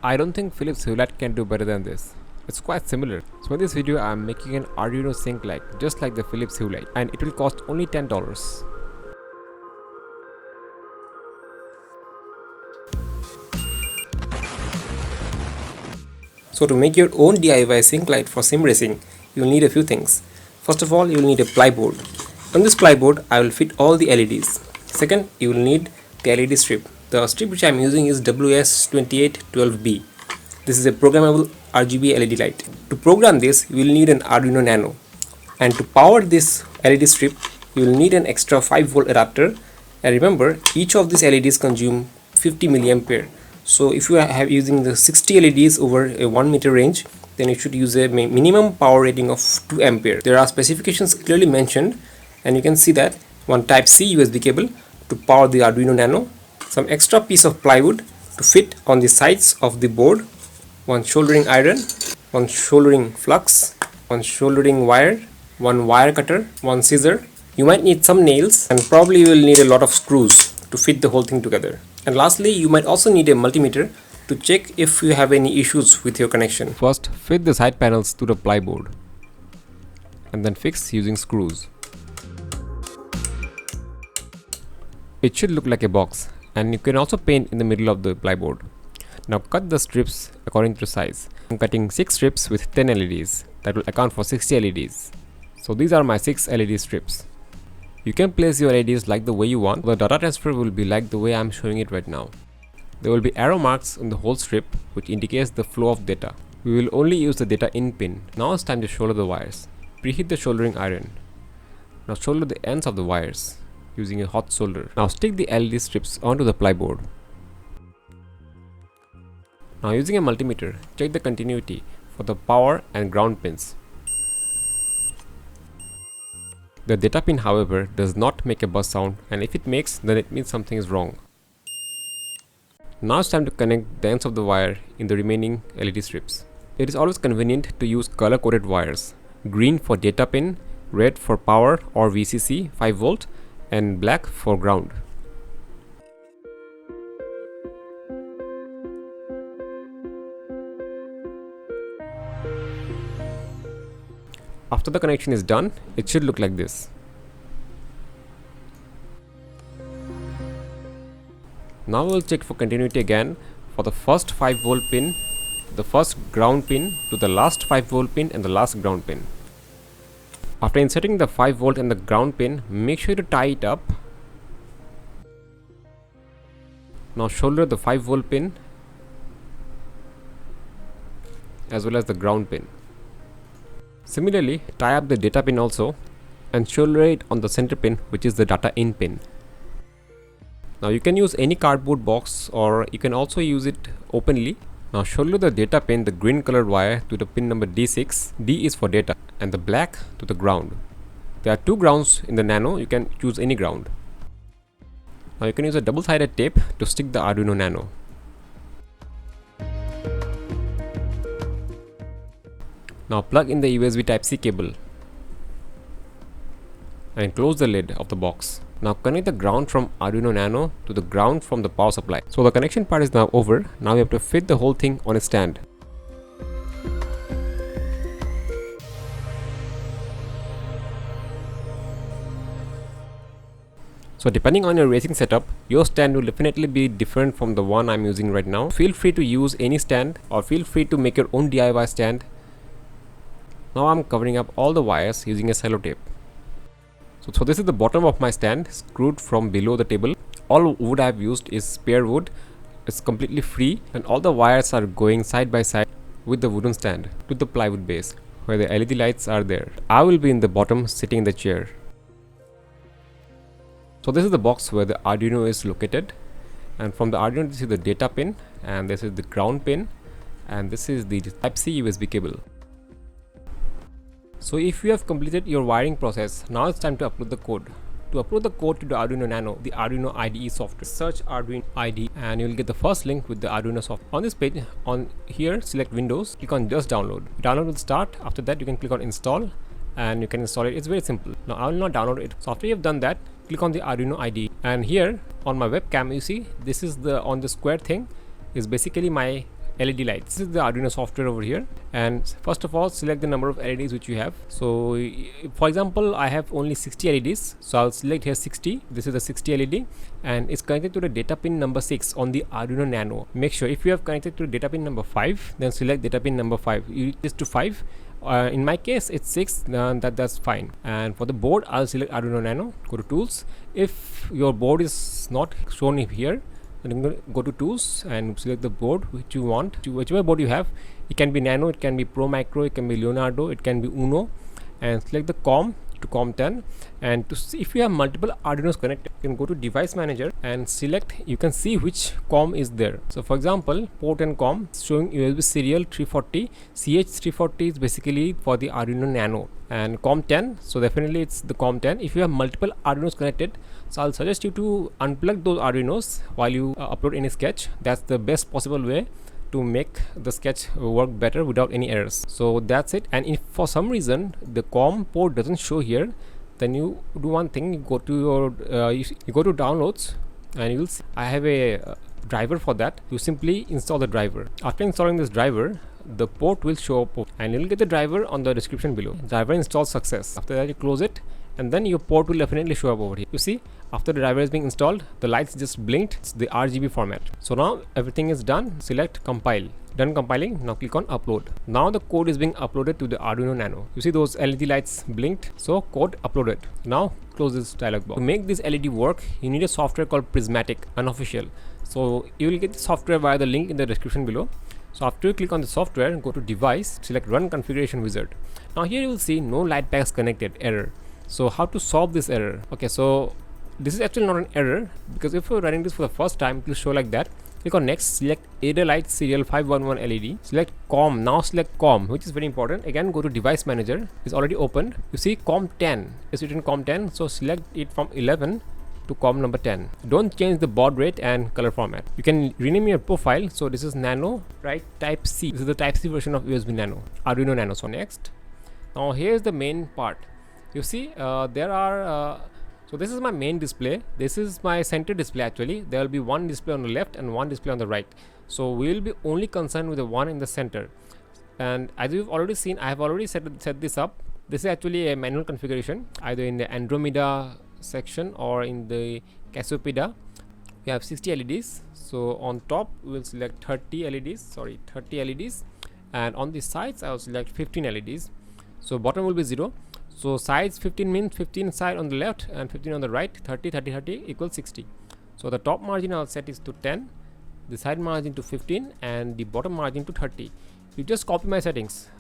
I don't think Philips Hue light can do better than this. It's quite similar. So in this video I am making an Arduino sync light just like the Philips Hue light, and it will cost only $10. So to make your own DIY sync light for sim racing, you will need a few things. First of all, you will need a plyboard. On this plyboard, I will fit all the LEDs. Second, you will need the LED strip. The strip which I am using is WS2812B. This is a programmable RGB LED light. To program this, you will need an Arduino Nano. And to power this LED strip, you will need an extra 5V adapter. And remember, each of these LEDs consume 50 mA. So if you are using the 60 LEDs over a 1 meter range, then you should use a minimum power rating of 2 ampere. There are specifications clearly mentioned, and you can see that one type C USB cable to power the Arduino Nano, some extra piece of plywood to fit on the sides of the board, one soldering iron, one soldering flux, one soldering wire, one wire cutter, one scissor. You might need some nails, and probably you will need a lot of screws to fit the whole thing together. And lastly, you might also need a multimeter to check if you have any issues with your connection. First, fit the side panels to the plyboard and then fix using screws. It should look like a box, and you can also paint in the middle of the plyboard. Now cut the strips according to size. I'm cutting 6 strips with 10 LEDs. That will account for 60 LEDs. So these are my 6 LED strips. You can place your LEDs like the way you want. The data transfer will be like the way I am showing it right now. There will be arrow marks on the whole strip which indicates the flow of data. We will only use the data in pin. Now it's time to solder the wires. Preheat the soldering iron. Now solder the ends of the wires using a hot solder. Now stick the LED strips onto the plyboard. Now using a multimeter, check the continuity for the power and ground pins. The data pin, however, does not make a buzz sound, and if it makes, then it means something is wrong. Now it's time to connect the ends of the wire in the remaining LED strips. It is always convenient to use color coded wires. Green for data pin, red for power or VCC 5V, and black for ground. After the connection is done, it should look like this. Now we'll check for continuity again for the first 5V pin, the first ground pin to the last 5V pin and the last ground pin. After inserting the 5V and the ground pin, make sure to tie it up. Now solder the 5V pin as well as the ground pin. Similarly, tie up the data pin also and solder it on the center pin, which is the data in pin. Now you can use any cardboard box, or you can also use it openly. Now solder the data pin, the green colored wire, to the pin number D6. D is for data, and the black to the ground. There are 2 grounds in the Nano. You can choose any ground. Now you can use a double-sided tape to stick the Arduino Nano. Now plug in the USB Type-C cable and close the lid of the box. Now connect the ground from Arduino Nano to the ground from the power supply. So the connection part is now over. Now we have to fit the whole thing on a stand. So depending on your racing setup, your stand will definitely be different from the one I'm using right now. Feel free to use any stand, or feel free to make your own DIY stand. Now I'm covering up all the wires using a sellotape. So this is the bottom of my stand, screwed from below the table. All wood I have used is spare wood. It's completely free, and all the wires are going side by side with the wooden stand to the plywood base where the LED lights are there. I will be in the bottom sitting in the chair. So this is the box where the Arduino is located, and from the Arduino this is the data pin, and this is the ground pin, and this is the Type-C USB cable. So if you have completed your wiring process, now it's time to upload the code. To upload the code to the Arduino Nano, the Arduino IDE software, search Arduino IDE and you will get the first link with the Arduino software. On this page, on here, select Windows, click on just download. Download will start. After that, you can click on install and you can install it. It's very simple. Now I will not download it. So after you have done that, click on the Arduino IDE, and here on my webcam you see this is the on the square thing is basically my LED lights. This is the Arduino software over here, and first of all select the number of LEDs which you have. So for example, I have only 60 LEDs, so I'll select here 60. This is the 60 LED, and it's connected to the data pin number 6 on the Arduino Nano. Make sure if you have connected to data pin number 5, then select data pin number 5. You just to 5. In my case it's 6, that's fine. And for the board, I'll select Arduino Nano, go to tools. If your board is not shown here, then I'm going to go to tools and select the board which you want, whichever board you have. It can be Nano, it can be Pro Micro, it can be Leonardo, it can be Uno, and select the COM to COM10. And to see if you have multiple Arduinos connected, you can go to device manager and select. You can see which COM is there. So for example, port and COM showing USB serial 340. CH340 is basically for the Arduino Nano, and COM10, so definitely it's the COM10. If you have multiple Arduinos connected, so I'll suggest you to unplug those Arduinos while you upload any sketch. That's the best possible way to make the sketch work better without any errors. So that's it. And if for some reason the COM port doesn't show here, then you do one thing. You go to your you go to downloads, and you will see I have a driver for that. You simply install the driver. After installing this driver, the port will show up, and you'll get the driver on the description below. Driver install success. After that, you close it, and then your port will definitely show up over here. You see, after the driver is being installed, the lights just blinked. It's the RGB format. So now everything is done. Select compile. Done compiling. Now click on upload. Now the code is being uploaded to the Arduino Nano. You see those LED lights blinked, so code uploaded. Now close this dialog box. To make this LED work, you need a software called Prismatik, unofficial. So you will get the software via the link in the description below. So after you click on the software, go to device, select run configuration wizard. Now here you will see no light packs connected, error. So how to solve this error? Okay, so this is actually not an error, because if you're running this for the first time, it will show like that. Click on next, select ADA light serial 511 LED, select COM. Now select COM, which is very important. Again, go to device manager. It's already opened. You see COM10 is written COM10, so select it from 11 to COM number 10. Don't change the baud rate and color format. You can rename your profile. So this is Nano, right? Type C. This is the Type C version of USB Nano, Arduino Nano. So next, now here's the main part. You see, there are so this is my main display. This is my center display. Actually, there will be one display on the left and one display on the right. So we will be only concerned with the one in the center. And as you've already seen, I have already set this up. This is actually a manual configuration, either in the Andromeda section or in the Cassiopeia. We have 60 LEDs. So on top we'll select 30 LEDs, and on the sides I'll select 15 LEDs. So bottom will be 0. So sides 15 means 15 side on the left and 15 on the right. 30 30 30 equals 60. So the top margin I'll set is to 10, the side margin to 15, and the bottom margin to 30. You just copy my settings.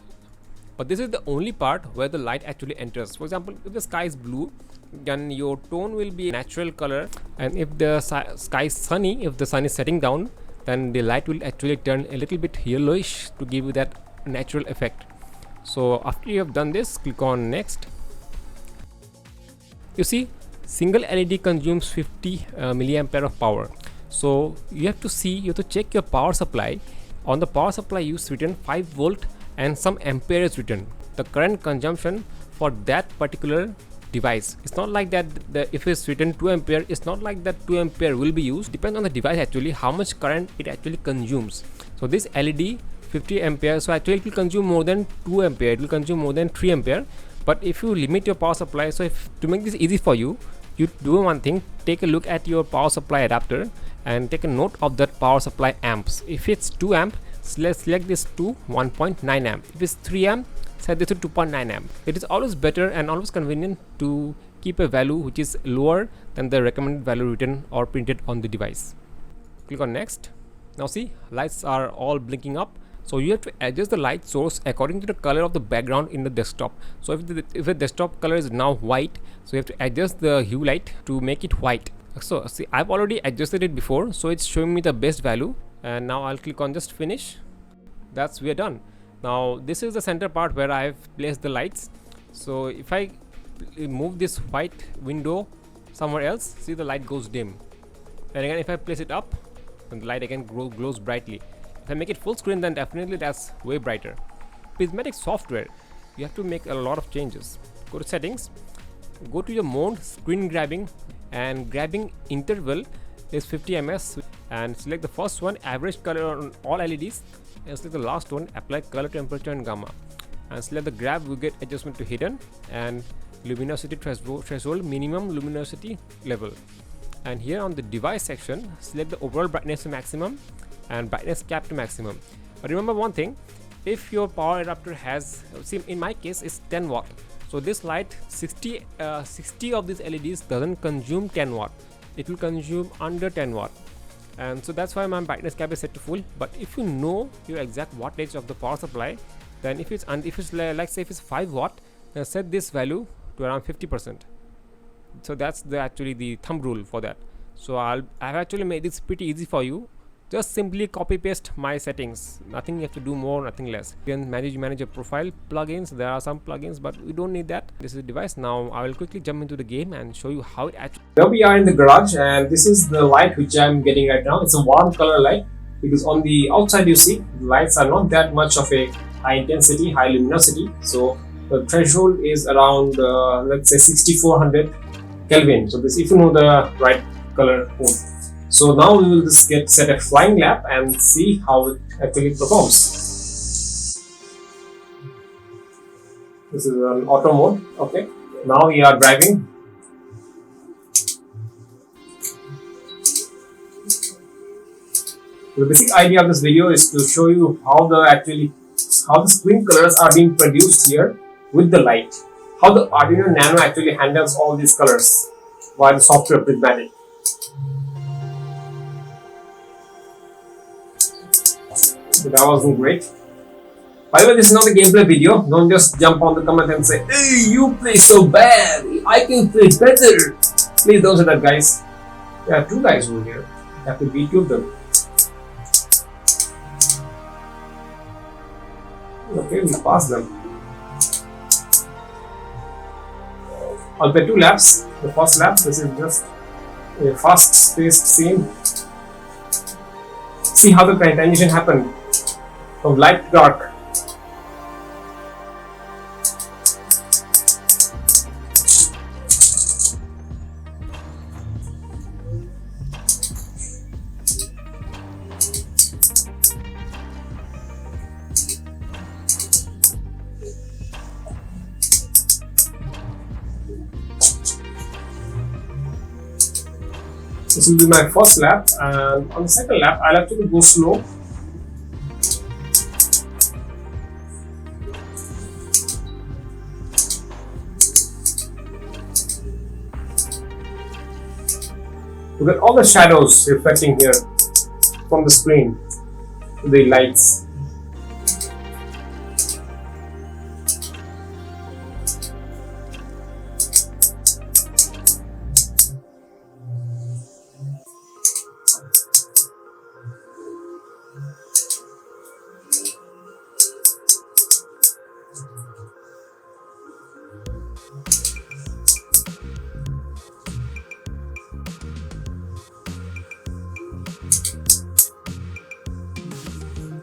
But this is the only part where the light actually enters. For example, if the sky is blue, then your tone will be a natural color, and if the sky is sunny, if the sun is setting down, then the light will actually turn a little bit yellowish to give you that natural effect. So after you have done this, click on next. You see, single LED consumes 50 milliampere of power. So you have to check your power supply. On the power supply use written 5 volt and some ampere is written, the current consumption for that particular device. It's not like that if it's written 2 ampere, it's not like that 2 ampere will be used. Depends on the device actually, how much current it actually consumes. So this LED 50 ampere, so actually it will consume more than 2 ampere, it will consume more than 3 ampere. But if you limit your power supply, so if to make this easy for you, you do one thing, take a look at your power supply adapter and take a note of that power supply amps. If it's 2 amp, select this to 1.9 amp. If it's 3 amp, set this to 2.9 amp. It is always better and always convenient to keep a value which is lower than the recommended value written or printed on the device. Click on next. Now see, lights are all blinking up. So you have to adjust the light source according to the color of the background in the desktop. So if the desktop color is now white, so you have to adjust the hue light to make it white. So see, I've already adjusted it before, so it's showing me the best value. And now I'll click on just finish. We are done. Now this is the center part where I've placed the lights. So if I move this white window somewhere else, see the light goes dim. And again, if I place it up, then the light again glows brightly. If I make it full screen, then definitely that's way brighter. Prismatik software, you have to make a lot of changes. Go to settings, go to your mode, screen grabbing, and grabbing interval is 50 ms, and select the first one, average color on all LEDs. and select the last one, apply color, temperature and gamma, and select the grab widget adjustment to hidden, and luminosity threshold minimum luminosity level. And here on the device section, select the overall brightness to maximum and brightness cap to maximum. But remember one thing, if your power adapter has, see in my case it's 10 watt, so this light 60 of these LEDs doesn't consume 10 watt, it will consume under 10 watt, and so that's why my brightness cap is set to full. But if you know your exact wattage of the power supply, then if it's like say if it's 5 watt, set this value to around 50%. So that's actually the thumb rule for that. So I've actually made this pretty easy for you. Just simply copy paste my settings, nothing you have to do more, nothing less. You can manage your profile plugins. There are some plugins, but we don't need that. This is the device. Now I will quickly jump into the game and show you how it actually. Here we are in the garage, and this is the light which I'm getting right now. It's a warm color light, because on the outside you see the lights are not that much of a high intensity, high luminosity. So the threshold is around let's say 6400 Kelvin. So this, if you know the right color code. So now we will just set a flying lap and see how it actually performs. This is an auto mode. Okay, now we are driving. The basic idea of this video is to show you how the screen colors are being produced here with the light. How the Arduino Nano actually handles all these colors via the software Prismatik. So that wasn't great. By the way, this is not a gameplay video. Don't just jump on the comment and say, "Hey, you play so bad, I can play better." Please don't say that, guys. There are 2 guys over here. You have to beat 2 of them. Okay, we passed them. I'll play 2 laps. The first lap, this is just a fast-paced scene. See how the transition happened from light to dark. This will be my first lap, and on the second lap I'll actually go slow. Look at all the shadows reflecting here from the screen to the lights.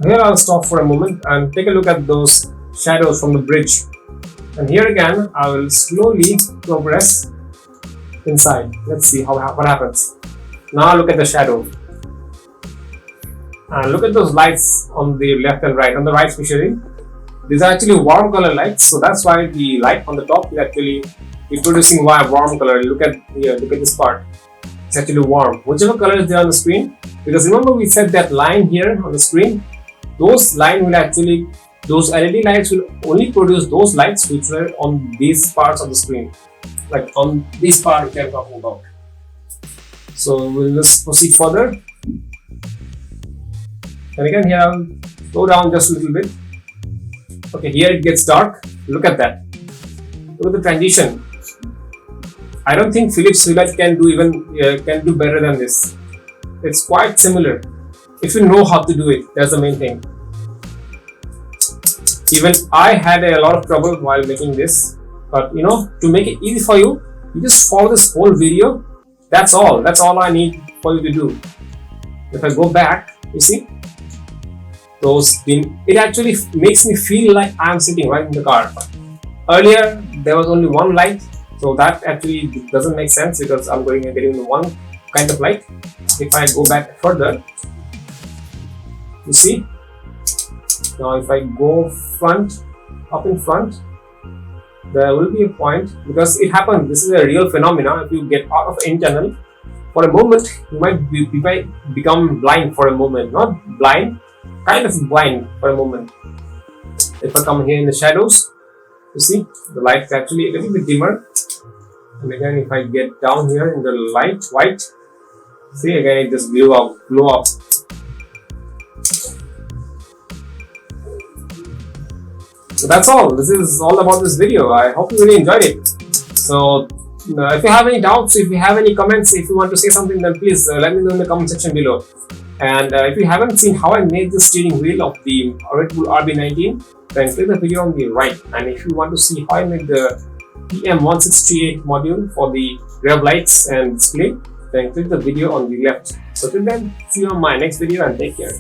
Here I'll stop for a moment and take a look at those shadows from the bridge. And here again I will slowly progress inside. Let's see what happens. Now look at the shadow. And look at those lights on the left and right. On the right especially, these are actually warm color lights. So that's why the light on the top is actually producing warm color. Look at here, look at this part. It's actually warm. Whichever color is there on the screen. Because remember we said that line here on the screen, those LED lights will only produce those lights which were on these parts of the screen, like on this part which I'm talking about. So we'll just proceed further. And again here I'll slow down just a little bit. Okay, here it gets dark. Look at that. Look at the transition. I don't think Philips Hue can do better than this. It's quite similar. If you know how to do it, that's the main thing. Even I had a lot of trouble while making this, but you know, to make it easy for you, you just follow this whole video. That's all I need for you to do. If I go back, you see, it actually makes me feel like I'm sitting right in the car. Earlier, there was only one light, so that actually doesn't make sense because I'm getting the one kind of light. If I go back further, you see, Now if I go front, up in front, there will be a point, because it happens, this is a real phenomena. If you get out of internal, for a moment you might become blind for a moment. Not blind, kind of blind for a moment. If I come here in the shadows, you see the light is actually a little bit dimmer. And again, if I get down here in the light, white, see again it just glow up. So that's all. This is all about this video. I hope you really enjoyed it. So if you have any doubts, if you have any comments, if you want to say something, then please let me know in the comment section below. And if you haven't seen how I made the steering wheel of the Red Bull RB19, then click the video on the right. And if you want to see how I made the PM1638 module for the rev lights and display, then click the video on the left. So till then, see you on my next video and take care.